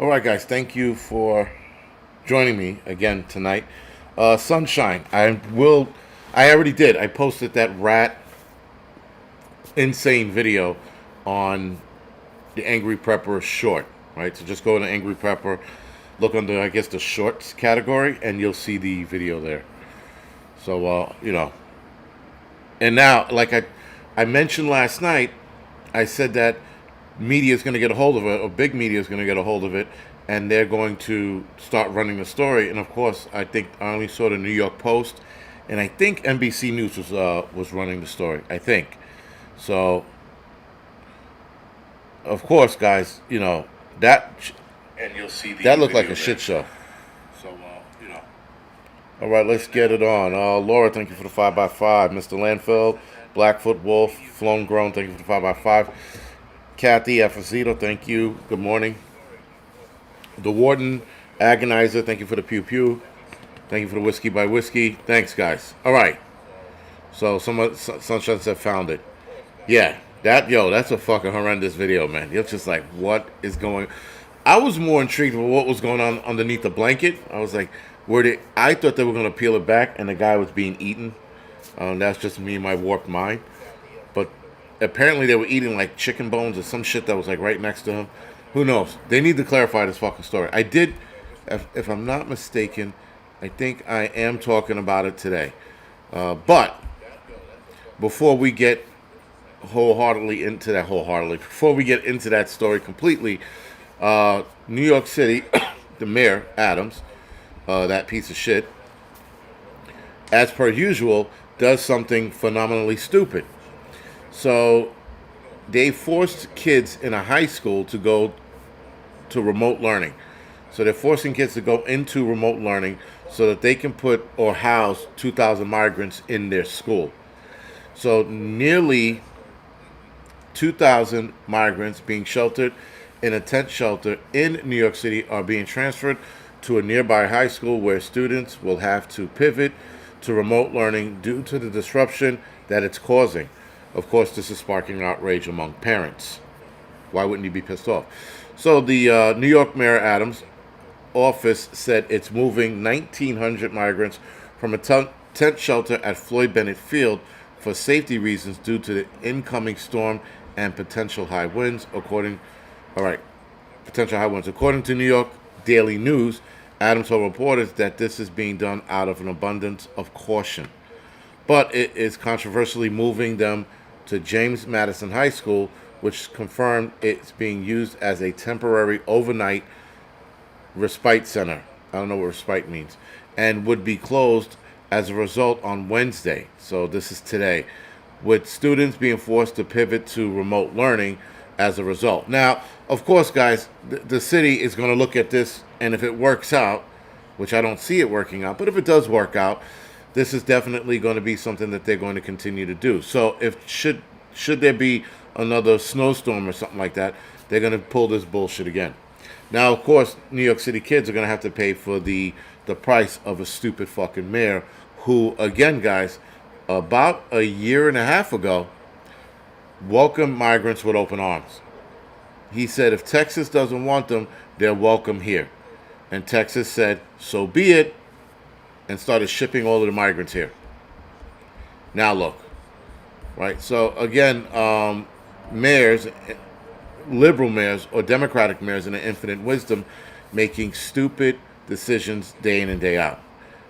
All right, guys. Thank you for joining me again tonight. Sunshine. I already did. I posted that rat insane video on the Angry Prepper short. Right. So just go to Angry Prepper, look under I guess the shorts category, and you'll see the video there. So and now I mentioned last night, I said that media is going to get a hold of it, or big media is going to get a hold of it, and they're going to start running the story. And of course, I think I only saw the New York Post, and I think NBC News was running the story. I think so. Of course, guys, that And you'll see the that looked like video a shit there. show. So, All right, let's get it on. Laura, thank you for the 5x5. Mr. Landfill, Blackfoot Wolf, Flown Grown, thank you for the 5x5. Kathy Afrosito, thank you. Good morning. The Warden, Agonizer, thank you for the pew pew. Thank you for the whiskey by whiskey. Thanks, guys. All right. So, Sunshine said found it. Yeah, that's a fucking horrendous video, man. You're just like, what is going? I was more intrigued with what was going on underneath the blanket. I was like, I thought they were gonna peel it back, and the guy was being eaten. That's just me and my warped mind. But apparently, they were eating like chicken bones or some shit that was like right next to him. Who knows? They need to clarify this fucking story. I did, if I'm not mistaken, I think I am talking about it today. But before we get before we get into that story completely, New York City, the mayor Adams, that piece of shit, as per usual, does something phenomenally stupid. So they forced kids in a high school to go to remote learning. So they're forcing kids to go into remote learning so that they can put or house 2,000 migrants in their school. So nearly 2,000 migrants being sheltered in a tent shelter in New York City are being transferred to a nearby high school where students will have to pivot to remote learning due to the disruption that it's causing. Of course, this is sparking outrage among parents. Why wouldn't you be pissed off? So the New York Mayor Adams office said it's moving 1,900 migrants from a tent shelter at Floyd Bennett Field for safety reasons due to the incoming storm and potential high winds. According to New York Daily News, Adams told reporters that this is being done out of an abundance of caution. But it is controversially moving them to James Madison High School, which confirmed it's being used as a temporary overnight respite center. I don't know what respite means. And would be closed as a result on Wednesday. So this is today, with students being forced to pivot to remote learning as a result. Now, of course, guys, the city is going to look at this, and if it works out, which I don't see it working out, but if it does work out, this is definitely going to be something that they're going to continue to do. So if should there be another snowstorm or something like that, they're going to pull this bullshit again. Now, of course, New York City kids are going to have to pay for the price of a stupid fucking mayor who, again, guys, about a year and a half ago, welcomed migrants with open arms. He said if Texas doesn't want them, they're welcome here. And Texas said, so be it, and started shipping all of the migrants here. Now look, right? So again, mayors, liberal mayors or Democratic mayors in their infinite wisdom, making stupid decisions day in and day out.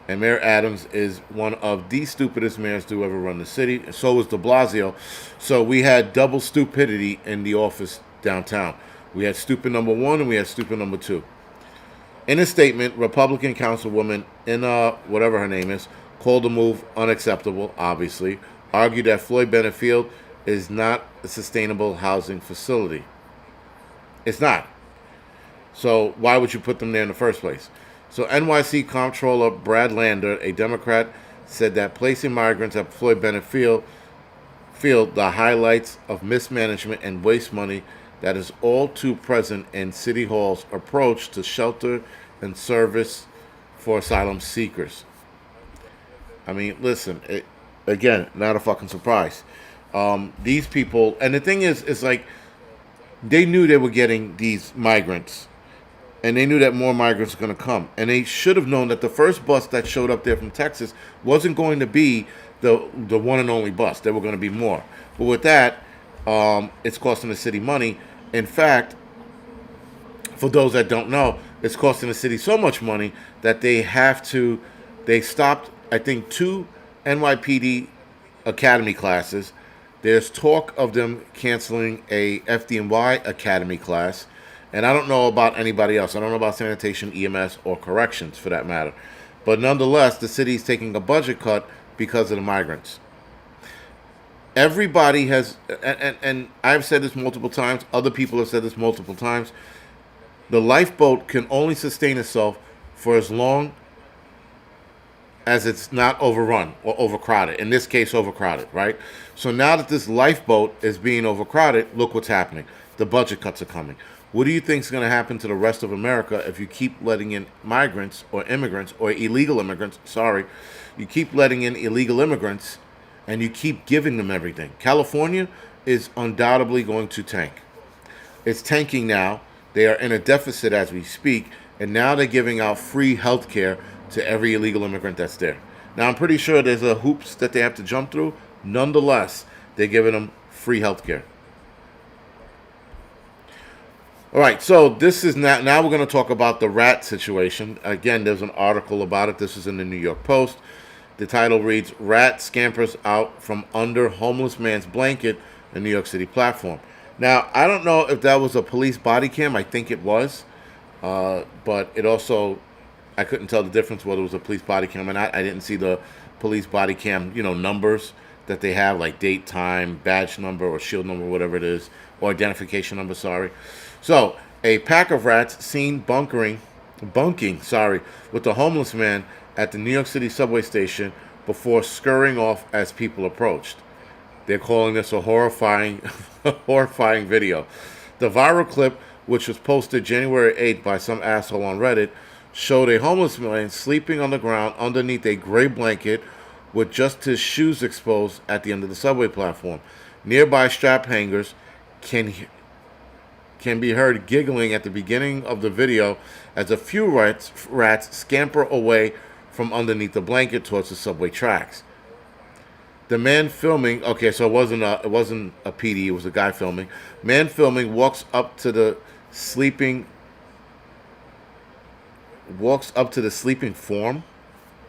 And Mayor Adams is one of the stupidest mayors to ever run the city. And so was de Blasio. So we had double stupidity in the office downtown. We had stupid number one and we had stupid number two. In a statement, Republican Councilwoman Ina, whatever her name is, called the move unacceptable, obviously, argued that Floyd Bennett Field is not a sustainable housing facility. It's not. So why would you put them there in the first place? So NYC Comptroller Brad Lander, a Democrat, said that placing migrants at Floyd Bennett Field the highlights of mismanagement and waste money that is all too present in City Hall's approach to shelter and service for asylum seekers. I mean, listen, again, not a fucking surprise. These people, and the thing is, it's like they knew they were getting these migrants and they knew that more migrants were going to come. And they should have known that the first bus that showed up there from Texas wasn't going to be the one and only bus. There were going to be more. But with that, it's costing the city money. In fact, for those that don't know, it's costing the city so much money that they stopped, I think, 2 NYPD academy classes. There's talk of them canceling a FDNY academy class. And I don't know about anybody else. I don't know about sanitation, EMS, or corrections for that matter. But nonetheless, the city's taking a budget cut because of the migrants. Everybody has, and I've said this multiple times, other people have said this multiple times, the lifeboat can only sustain itself for as long as it's not overrun or overcrowded. In this case, overcrowded, right? So now that this lifeboat is being overcrowded, look what's happening. The budget cuts are coming. What do you think is going to happen to the rest of America if you keep letting in migrants or immigrants or illegal immigrants? Sorry. You keep letting in illegal immigrants and you keep giving them everything. California is undoubtedly going to tank. It's tanking now. They are in a deficit as we speak, and now they're giving out free health care to every illegal immigrant that's there. Now, I'm pretty sure there's a hoops that they have to jump through. Nonetheless, they're giving them free health care. All right, so this is now we're going to talk about the rat situation. Again, there's an article about it. This is in the New York Post. The title reads, "Rat Scampers Out from Under Homeless Man's Blanket in New York City Platform." Now, I don't know if that was a police body cam. I think it was. But it also, I couldn't tell the difference whether it was a police body cam or not. I didn't see the police body cam, numbers that they have, like date, time, badge number, or shield number, whatever it is, or identification number, sorry. So, a pack of rats seen bunking, with the homeless man at the New York City subway station before scurrying off as people approached. They're calling this a horrifying video. The viral clip, which was posted January 8th by some asshole on Reddit, showed a homeless man sleeping on the ground underneath a gray blanket with just his shoes exposed at the end of the subway platform. Nearby strap hangers can be heard giggling at the beginning of the video as a few rats scamper away from underneath the blanket towards the subway tracks. The man filming, okay, so it wasn't a PD, it was a guy filming. Man filming walks up to the sleeping form.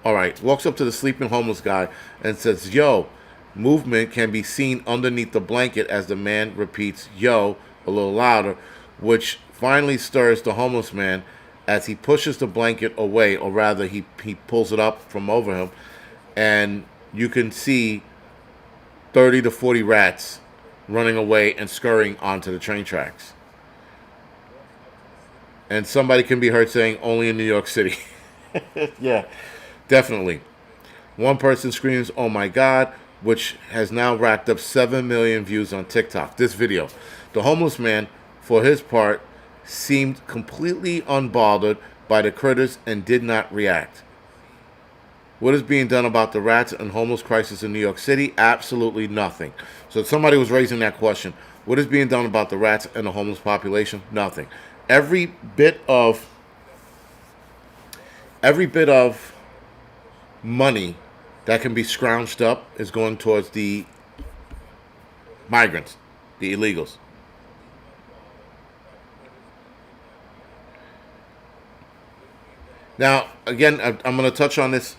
All right, walks up to the sleeping homeless guy and says, "Yo." Movement can be seen underneath the blanket as the man repeats "yo" a little louder, which finally stirs the homeless man as he pushes the blanket away, or rather he pulls it up from over him, and you can see 30 to 40 rats running away and scurrying onto the train tracks. And somebody can be heard saying, "Only in New York City." Yeah, definitely. One person screams, "Oh my God," which has now racked up 7 million views on TikTok. This video. The homeless man, for his part, seemed completely unbothered by the critters and did not react. What is being done about the rats and homeless crisis in New York City? Absolutely nothing. So somebody was raising that question. What is being done about the rats and the homeless population? Nothing. Every bit of money that can be scrounged up is going towards the migrants, the illegals. Now, again, I'm going to touch on this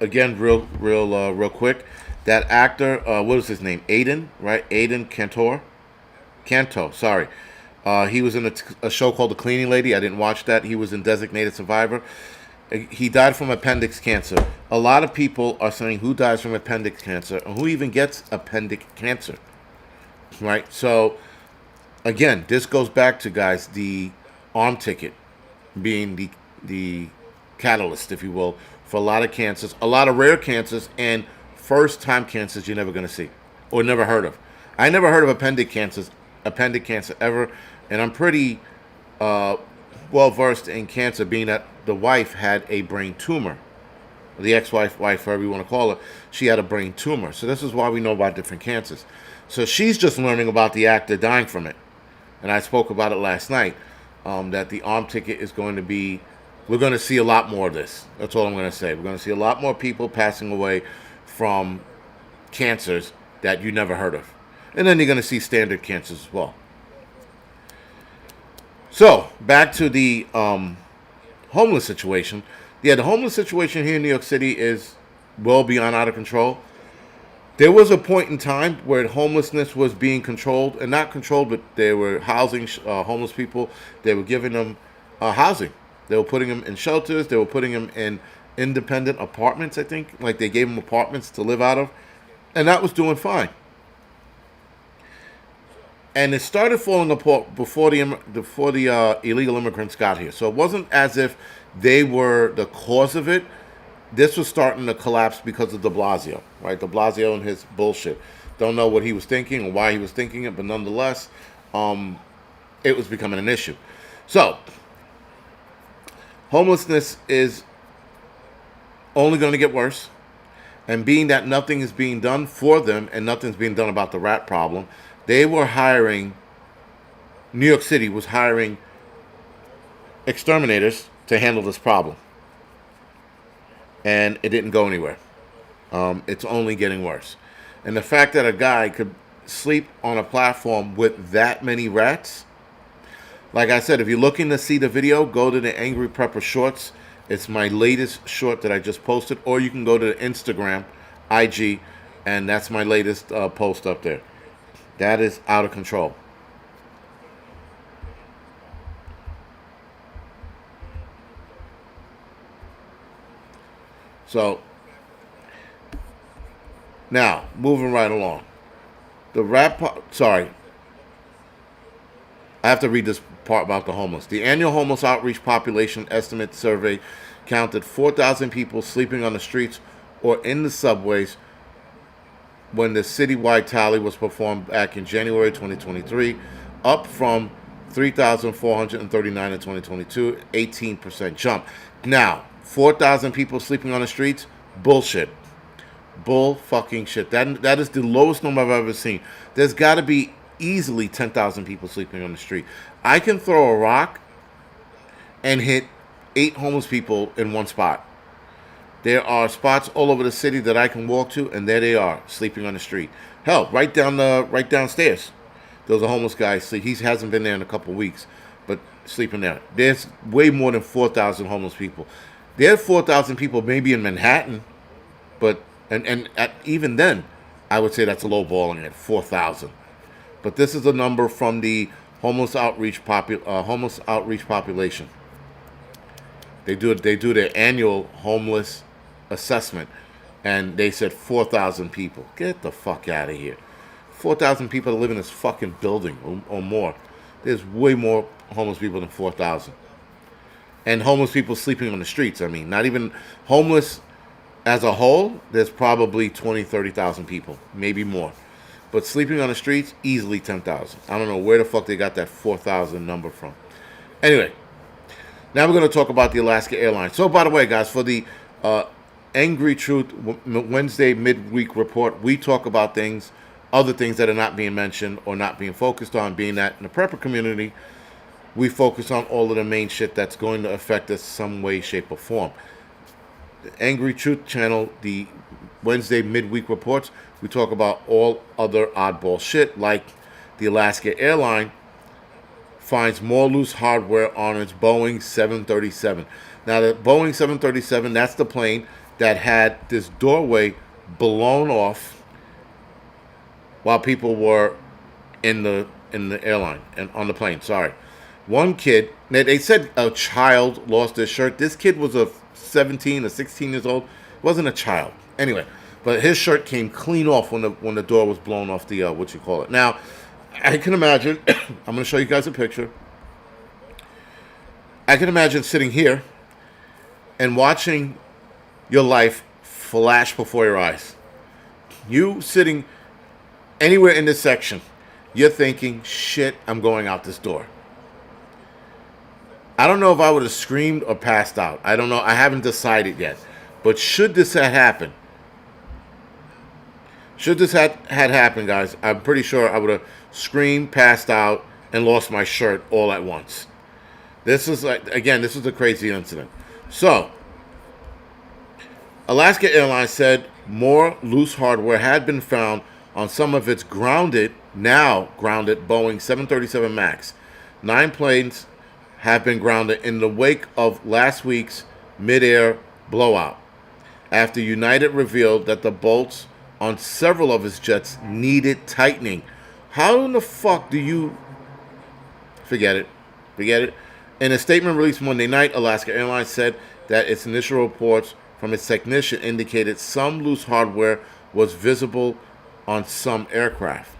again real quick. That actor, what is his name? Aiden, right? Aiden Canto, sorry. He was in a show called The Cleaning Lady. I didn't watch that. He was in Designated Survivor. He died from appendix cancer. A lot of people are saying, who dies from appendix cancer? And who even gets appendix cancer? Right? So, again, this goes back to, guys, the arm ticket being the catalyst, if you will, for a lot of cancers, a lot of rare cancers, and first-time cancers you're never going to see or never heard of. I never heard of appendix cancer ever, and I'm pretty well-versed in cancer, being that the wife had a brain tumor. The ex-wife, whatever you want to call her, she had a brain tumor. So this is why we know about different cancers. So she's just learning about the actor dying from it. And I spoke about it last night. that the arm ticket is going to be. We're going to see a lot more of this. That's all I'm going to say. We're going to see a lot more people passing away from cancers that you never heard of. And then you're going to see standard cancers as well. So, back to the homeless situation. Yeah, the homeless situation here in New York City is well beyond out of control. There was a point in time where homelessness was being controlled, and not controlled, but they were housing homeless people. They were giving them housing. They were putting them in shelters. They were putting them in independent apartments, I think. Like they gave them apartments to live out of. And that was doing fine. And it started falling apart before the illegal immigrants got here. So it wasn't as if they were the cause of it. This was starting to collapse because of de Blasio, right? De Blasio and his bullshit. Don't know what he was thinking or why he was thinking it, but nonetheless, it was becoming an issue. So, homelessness is only going to get worse. And being that nothing is being done for them and nothing's being done about the rat problem, they were hiring, New York City was hiring exterminators to handle this problem. And it didn't go anywhere. It's only getting worse. And the fact that a guy could sleep on a platform with that many rats, like I said, if you're looking to see the video, go to the Angry Prepper Shorts. It's my latest short that I just posted. Or you can go to the Instagram, IG, and that's my latest post up there. That is out of control. So, now, moving right along. Sorry. I have to read this part about the homeless. The annual homeless outreach population estimate survey counted 4,000 people sleeping on the streets or in the subways when the citywide tally was performed back in January 2023, up from 3,439 in 2022, 18% jump. Now, 4,000 people sleeping on the streets? Bullshit. Bull fucking shit. That is the lowest number I've ever seen. There's got to be easily 10,000 people sleeping on the street. I can throw a rock and hit 8 homeless people in one spot. There are spots all over the city that I can walk to, and there they are, sleeping on the street. Hell, right downstairs, there's a homeless guy sleep. He hasn't been there in a couple weeks, but sleeping there. There's way more than 4,000 homeless people. There are 4,000 people maybe in Manhattan, but even then, I would say that's a low balling at 4,000. But this is a number from the homeless outreach population. They do their annual homeless assessment, and they said 4,000 people. Get the fuck out of here. 4,000 people that live in this fucking building or more. There's way more homeless people than 4,000. And homeless people sleeping on the streets. I mean, not even homeless as a whole, there's probably 20, 30,000 people, maybe more. But sleeping on the streets, easily 10,000. I don't know where the fuck they got that 4,000 number from. Anyway, now we're going to talk about the Alaska Airlines. So, by the way, guys, for the Angry Truth Wednesday midweek report, we talk about other things that are not being mentioned or not being focused on, being that in the prepper community, we focus on all of the main shit that's going to affect us some way, shape, or form. The Angry Truth channel, the Wednesday midweek reports, we talk about all other oddball shit, like the Alaska Airline finds more loose hardware on its Boeing 737. Now, the Boeing 737, that's the plane that had this doorway blown off while people were in the airline and on the plane. Sorry. One kid, they said a child lost his shirt. This kid was a 17 or 16 years old. It wasn't a child. Anyway, but his shirt came clean off when the door was blown off the, Now, I can imagine, I'm going to show you guys a picture. I can imagine sitting here and watching your life flash before your eyes. You sitting anywhere in this section, you're thinking, shit, I'm going out this door. I don't know if I would have screamed or passed out. I don't know. I haven't decided yet. But should this have happened, guys, I'm pretty sure I would have screamed, passed out, and lost my shirt all at once. This is like, again, this is a crazy incident. So, Alaska Airlines said more loose hardware had been found on some of its now grounded Boeing 737 MAX. 9 planes have been grounded in the wake of last week's mid-air blowout, after United revealed that the bolts on several of its jets needed tightening. How in the fuck do you forget it? Forget it. In a statement released Monday night, Alaska Airlines said that its initial reports from its technician indicated some loose hardware was visible on some aircraft.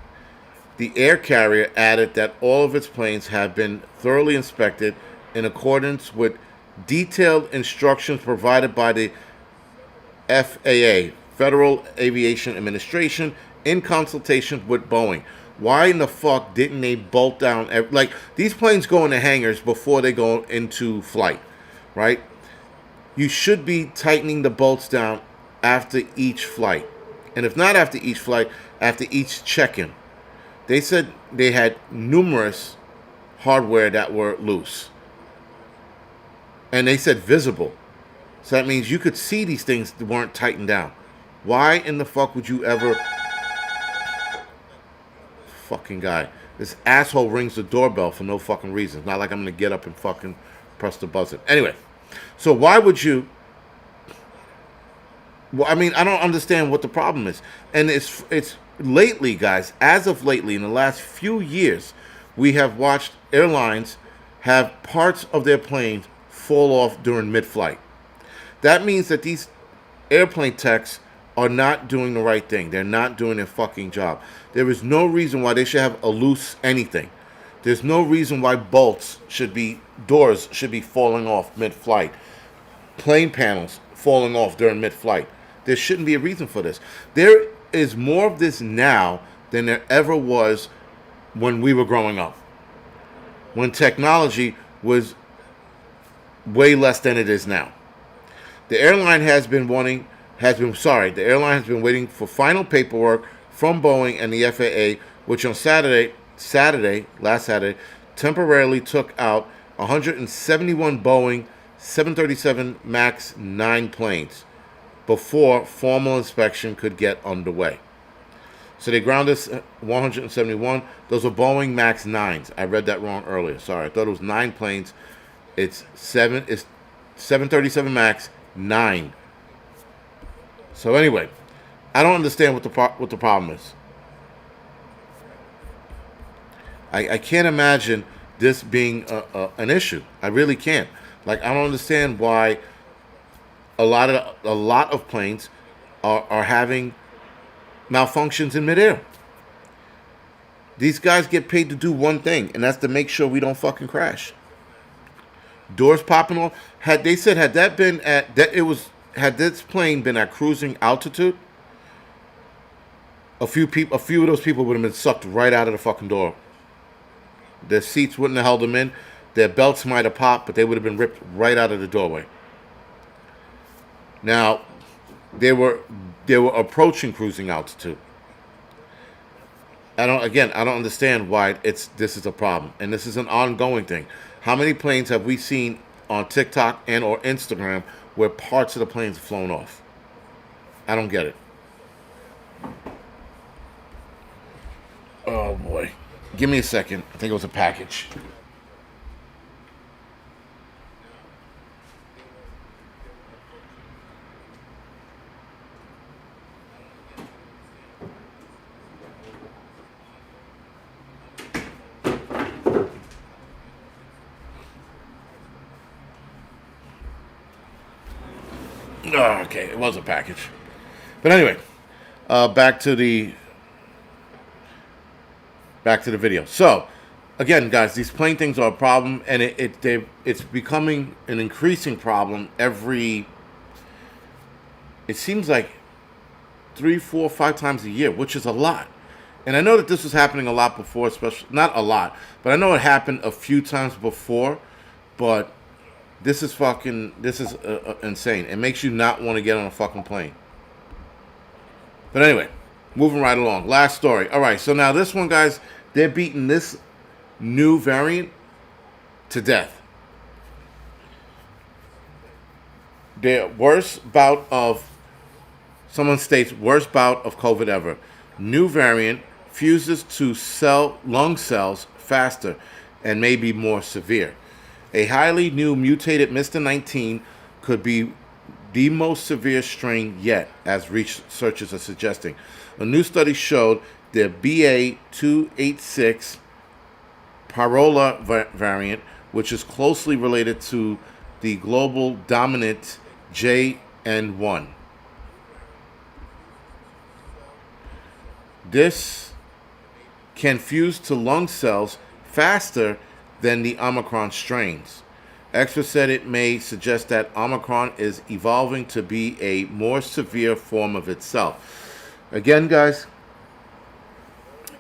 The air carrier added that all of its planes have been thoroughly inspected in accordance with detailed instructions provided by the FAA, Federal Aviation Administration, in consultation with Boeing. Why in the fuck didn't they bolt down? Like, these planes go into hangars before they go into flight, right? You should be tightening the bolts down after each flight. And if not after each flight, after each check-in. They said they had numerous hardware that were loose. And they said visible. So that means you could see these things that weren't tightened down. Why in the fuck would you ever... Fucking guy. This asshole rings the doorbell for no fucking reason. It's not like I'm going to get up and fucking press the buzzer. Anyway, so why would you... Well, I mean, I don't understand what the problem is. And it's lately, guys, as of lately, in the last few years, we have watched airlines have parts of their planes fall off during mid-flight. That means that these airplane techs are not doing the right thing. They're not doing their fucking job. There is no reason why they should have a loose anything. There's no reason why doors should be falling off mid-flight. Plane panels falling off during mid-flight. There shouldn't be a reason for this. There is more of this now than there ever was when we were growing up. When technology was way less than it is now. The airline has been waiting for final paperwork from Boeing and the FAA, which on last Saturday, temporarily took out 171 Boeing 737 MAX 9 planes before formal inspection could get underway. So they grounded 171. Those are Boeing MAX 9s. I read that wrong earlier. Sorry. I thought it was 9 planes. It's 737 MAX 9. So anyway, I don't understand what the problem is. I can't imagine this being an issue. I really can't. Like, I don't understand why a lot of planes are having malfunctions in midair. These guys get paid to do one thing, and that's to make sure we don't fucking crash. Doors popping off. Had this plane been at cruising altitude, a few of those people would have been sucked right out of the fucking door. Their seats wouldn't have held them in. Their belts might have popped, but they would have been ripped right out of the doorway. Now, they were approaching cruising altitude. I don't understand why this is a problem, and this is an ongoing thing. How many planes have we seen on TikTok and or Instagram where parts of the planes have flown off? I don't get it. Oh boy. Give me a second. I think it was a package. Oh, okay, it was a package. But anyway, back to the video. So, again, guys, these plane things are a problem, and it's becoming an increasing problem every. It seems like 3, 4, 5 times a year, which is a lot. And I know that this was happening a lot before, especially not a lot, but I know it happened a few times before. But this is insane. It makes you not want to get on a fucking plane. But anyway, moving right along. Last story. All right, so now this one, guys, they're beating this new variant to death. their worst bout of someone states worst bout of COVID ever. New variant fuses to cell lung cells faster and may be more severe. A highly new mutated Mr. 19 could be the most severe strain yet, as researchers are suggesting. A new study showed the BA286 Parola variant, which is closely related to the global dominant JN1. This can fuse to lung cells faster than the Omicron strains. Experts said it may suggest that Omicron is evolving to be a more severe form of itself. Again, guys,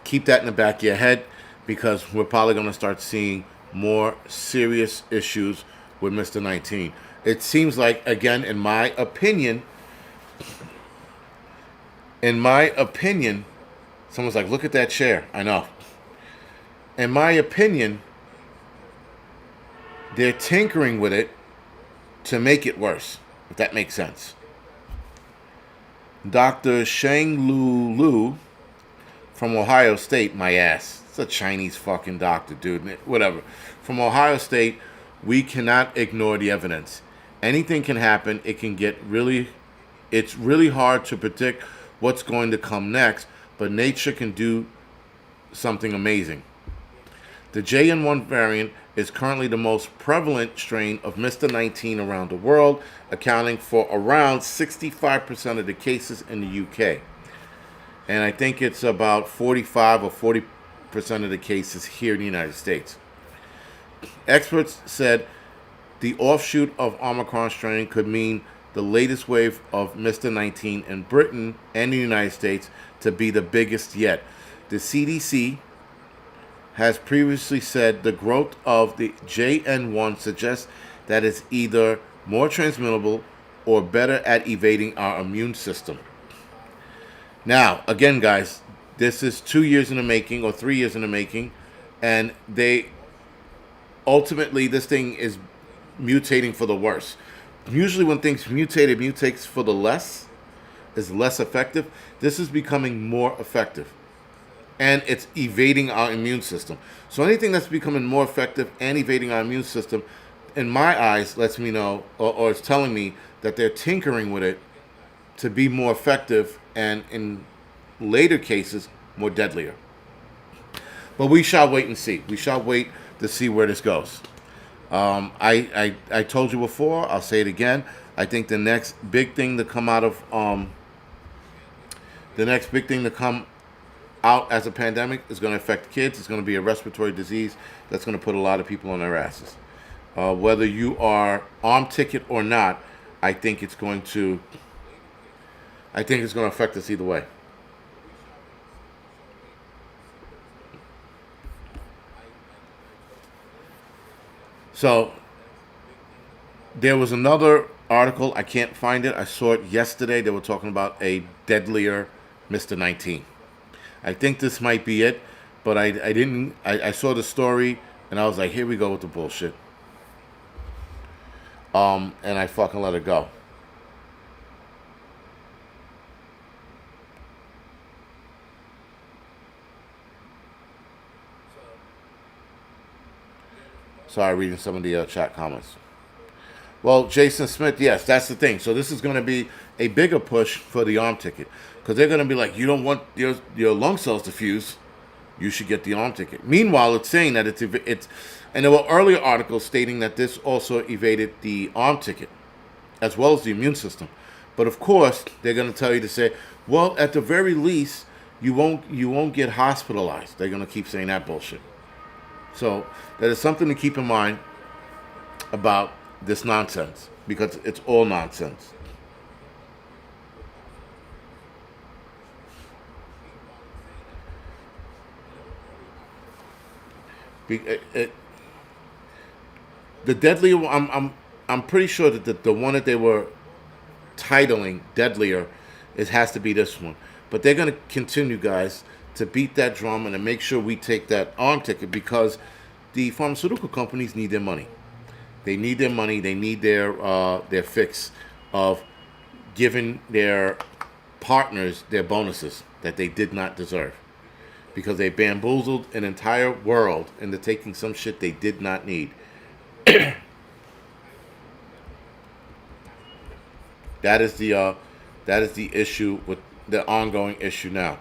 keep that in the back of your head because we're probably going to start seeing more serious issues with Mr. 19. It seems like, again, in my opinion, someone's like, look at that chair. I know. In my opinion, they're tinkering with it to make it worse, if that makes sense. Dr. Sheng Lu from Ohio State, my ass. It's a Chinese fucking doctor, dude. Whatever. From Ohio State, we cannot ignore the evidence. Anything can happen. It's really hard to predict what's going to come next, but nature can do something amazing. The JN1 variant is currently the most prevalent strain of Mr. 19 around the world, accounting for around 65% of the cases in the UK. And I think it's about 45 or 40% of the cases here in the United States. Experts said the offshoot of Omicron strain could mean the latest wave of Mr. 19 in Britain and the United States to be the biggest yet. The CDC has previously said the growth of the JN1 suggests that it's either more transmittable or better at evading our immune system. Now, again, guys, this is 2 years in the making or 3 years in the making, and ultimately this thing is mutating for the worse. Usually when things mutate, it mutates for the is less effective. This is becoming more effective. And it's evading our immune system. So anything that's becoming more effective and evading our immune system, in my eyes, lets me know, or is telling me that they're tinkering with it to be more effective and in later cases, more deadlier. But we shall wait and see. We shall wait to see where this goes. I told you before, I'll say it again. I think the next big thing to come out of out as a pandemic is going to affect kids. It's going to be a respiratory disease that's going to put a lot of people on their asses. Whether you are arm ticket or not, I think it's going to affect us either way. So there was another article. I can't find it. I saw it yesterday. They were talking about a deadlier Mr. 19. I think this might be it, but I didn't. I saw the story and I was like, here we go with the bullshit. And I fucking let it go. Sorry, reading some of the chat comments. Well, Jason Smith, yes, that's the thing. So this is going to be a bigger push for the arm ticket because they're going to be like, you don't want your lung cells to fuse, you should get the arm ticket. Meanwhile, it's saying that it's and there were earlier articles stating that this also evaded the arm ticket as well as the immune system. But of course, they're going to tell you to say, well, at the very least, you won't get hospitalized. They're going to keep saying that bullshit. So that is something to keep in mind about this nonsense, because it's all nonsense. The deadlier, I'm pretty sure that the one that they were titling deadlier has to be this one. But they're going to continue, guys, to beat that drum and to make sure we take that arm ticket because the pharmaceutical companies need their money. They need their money. They need their fix of giving their partners their bonuses that they did not deserve because they bamboozled an entire world into taking some shit they did not need. That is the issue with the ongoing issue now.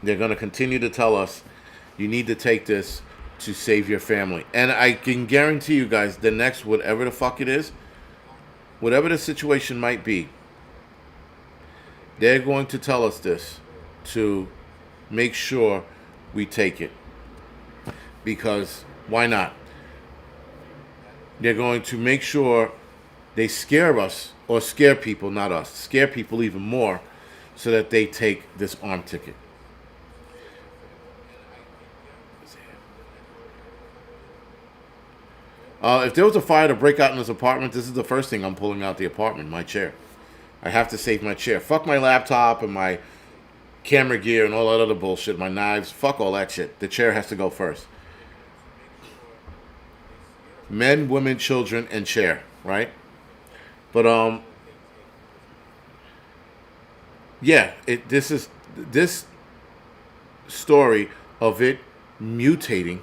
They're going to continue to tell us you need to take this to save your family. And I can guarantee you guys, the next, whatever the fuck it is, whatever the situation might be, they're going to tell us this to make sure we take it. Because why not? They're going to make sure they scare us, or scare people, not us, scare people even more so that they take this arm ticket. If there was a fire to break out in this apartment, this is the first thing I'm pulling out the apartment, my chair. I have to save my chair. Fuck my laptop and my camera gear and all that other bullshit, my knives, fuck all that shit. The chair has to go first. Men, women, children, and chair, right? But yeah, this story of it mutating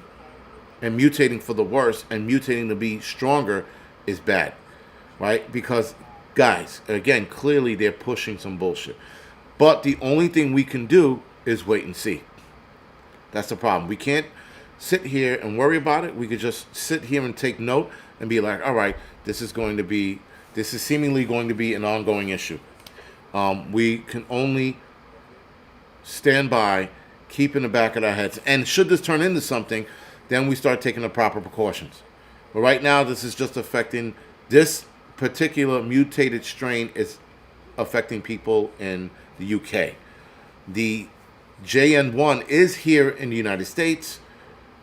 and mutating for the worse and mutating to be stronger is bad, right? Because guys, again, clearly they're pushing some bullshit. But the only thing we can do is wait and see. That's the problem. We can't sit here and worry about it. We could just sit here and take note and be like, all right, this is seemingly going to be an ongoing issue. We can only stand by, keep in the back of our heads. And should this turn into something, then we start taking the proper precautions. But right now, this is just affecting, this particular mutated strain is affecting people in the UK. The JN1 is here in the United States,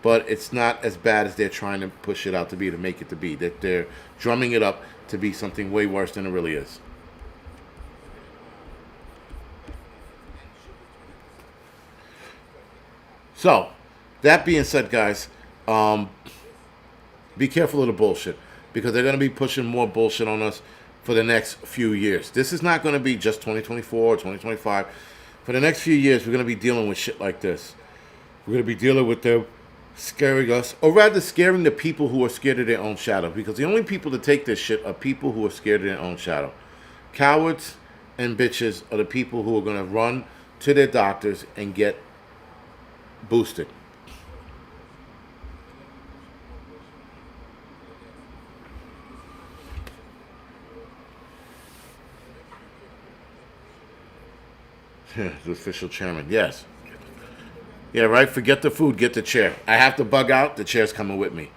but it's not as bad as they're trying to push it out to be, to make it to be. That they're drumming it up to be something way worse than it really is. So, that being said, guys, be careful of the bullshit, because they're going to be pushing more bullshit on us for the next few years. This is not going to be just 2024 or 2025. For the next few years, we're going to be dealing with shit like this. We're going to be dealing with them scaring us, or rather scaring the people who are scared of their own shadow, because the only people to take this shit are people who are scared of their own shadow. Cowards and bitches are the people who are going to run to their doctors and get boosted. The official chairman, yes. Yeah, right? Forget the food, get the chair. I have to bug out, the chair's coming with me.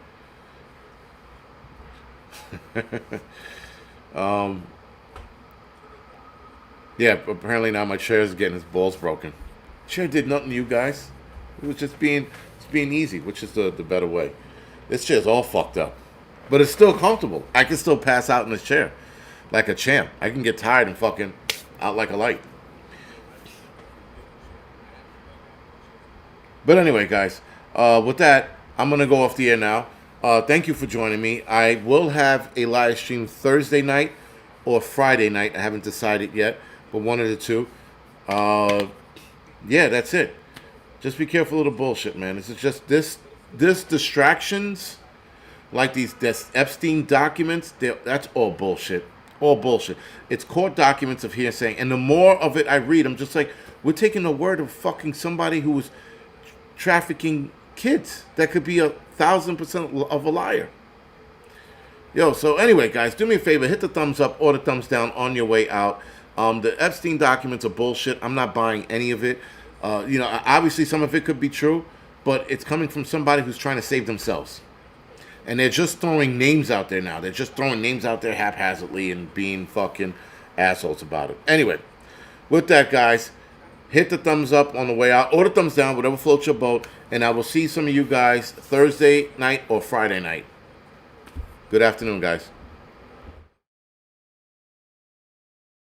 Yeah, apparently now my chair is getting its balls broken. Chair did nothing to you guys. It was just being easy, which is the better way. This chair's all fucked up. But it's still comfortable. I can still pass out in this chair like a champ. I can get tired and fucking out like a light. But anyway, guys, with that, I'm going to go off the air now. Thank you for joining me. I will have a live stream Thursday night or Friday night. I haven't decided yet, but one of the two. Yeah, that's it. Just be careful of the bullshit, man. This is just this distractions, like these Epstein documents. That's all bullshit. All bullshit. It's court documents of hearsay, and the more of it I read, I'm just like, we're taking the word of fucking somebody who was trafficking kids. That could be 1,000% of a liar. Yo, so anyway, guys, do me a favor, hit the thumbs up or the thumbs down on your way out. The Epstein documents are bullshit. I'm not buying any of it. Obviously some of it could be true, but it's coming from somebody who's trying to save themselves. And they're just throwing names out there now. They're just throwing names out there haphazardly and being fucking assholes about it. Anyway, with that, guys, hit the thumbs up on the way out or the thumbs down, whatever floats your boat. And I will see some of you guys Thursday night or Friday night. Good afternoon, guys.